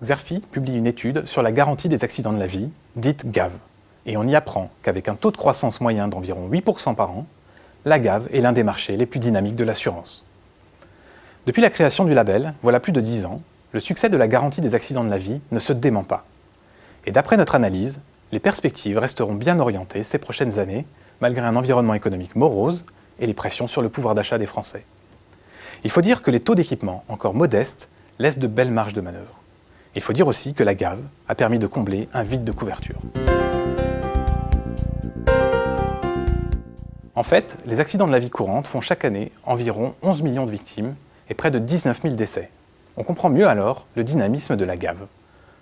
Xerfi publie une étude sur la garantie des accidents de la vie, dite GAV, et on y apprend qu'avec un taux de croissance moyen d'environ 8% par an, la GAV est l'un des marchés les plus dynamiques de l'assurance. Depuis la création du label, voilà plus de 10 ans, le succès de la garantie des accidents de la vie ne se dément pas. Et d'après notre analyse, les perspectives resteront bien orientées ces prochaines années, malgré un environnement économique morose et les pressions sur le pouvoir d'achat des Français. Il faut dire que les taux d'équipement, encore modestes, laissent de belles marges de manœuvre. Il faut dire aussi que la GAV a permis de combler un vide de couverture. En fait, les accidents de la vie courante font chaque année environ 11 millions de victimes et près de 19 000 décès. On comprend mieux alors le dynamisme de la GAV.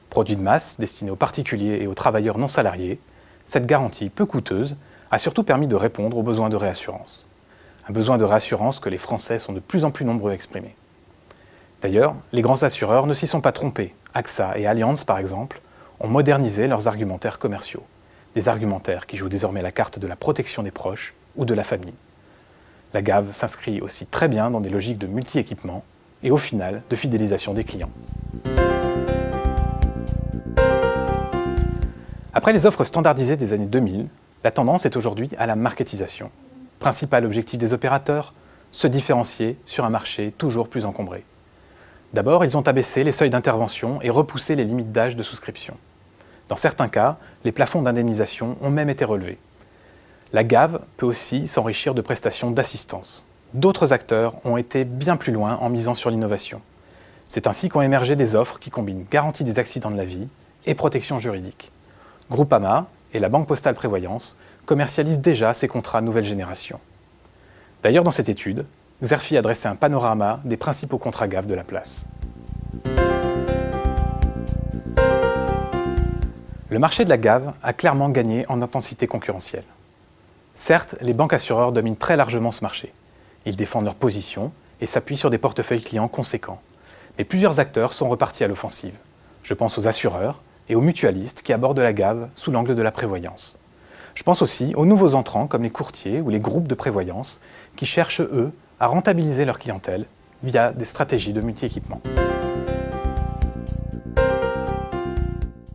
Produit de masse destiné aux particuliers et aux travailleurs non salariés, cette garantie peu coûteuse a surtout permis de répondre aux besoins de réassurance. Un besoin de réassurance que les Français sont de plus en plus nombreux à exprimer. D'ailleurs, les grands assureurs ne s'y sont pas trompés. AXA et Allianz, par exemple, ont modernisé leurs argumentaires commerciaux. Des argumentaires qui jouent désormais la carte de la protection des proches ou de la famille. La GAV s'inscrit aussi très bien dans des logiques de multi-équipement et au final de fidélisation des clients. Après les offres standardisées des années 2000, la tendance est aujourd'hui à la marketisation. Principal objectif des opérateurs, se différencier sur un marché toujours plus encombré. D'abord, ils ont abaissé les seuils d'intervention et repoussé les limites d'âge de souscription. Dans certains cas, les plafonds d'indemnisation ont même été relevés. La GAV peut aussi s'enrichir de prestations d'assistance. D'autres acteurs ont été bien plus loin en misant sur l'innovation. C'est ainsi qu'ont émergé des offres qui combinent garantie des accidents de la vie et protection juridique. Groupama et la Banque Postale Prévoyance commercialisent déjà ces contrats nouvelle génération. D'ailleurs, dans cette étude, Xerfi a dressé un panorama des principaux contrats GAV de la place. Le marché de la GAV a clairement gagné en intensité concurrentielle. Certes, les banques assureurs dominent très largement ce marché. Ils défendent leur position et s'appuient sur des portefeuilles clients conséquents. Mais plusieurs acteurs sont repartis à l'offensive. Je pense aux assureurs et aux mutualistes qui abordent la GAV sous l'angle de la prévoyance. Je pense aussi aux nouveaux entrants comme les courtiers ou les groupes de prévoyance qui cherchent, eux, à rentabiliser leur clientèle via des stratégies de multi-équipement.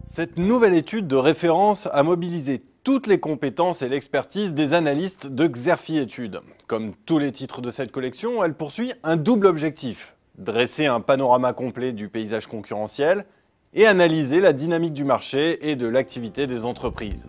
Cette nouvelle étude de référence a mobilisé toutes les compétences et l'expertise des analystes de Xerfi Études. Comme tous les titres de cette collection, elle poursuit un double objectif: dresser un panorama complet du paysage concurrentiel et analyser la dynamique du marché et de l'activité des entreprises.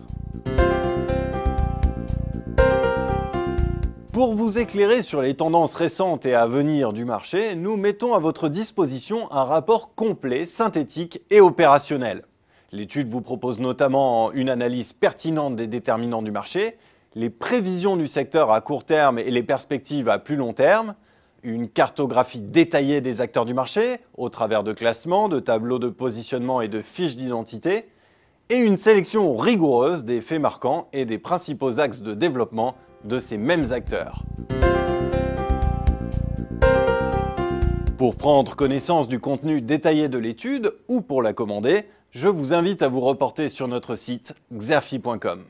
Pour vous éclairer sur les tendances récentes et à venir du marché, nous mettons à votre disposition un rapport complet, synthétique et opérationnel. L'étude vous propose notamment une analyse pertinente des déterminants du marché, les prévisions du secteur à court terme et les perspectives à plus long terme, une cartographie détaillée des acteurs du marché au travers de classements, de tableaux de positionnement et de fiches d'identité, et une sélection rigoureuse des faits marquants et des principaux axes de développement de ces mêmes acteurs. Pour prendre connaissance du contenu détaillé de l'étude ou pour la commander, je vous invite à vous reporter sur notre site xerfi.com.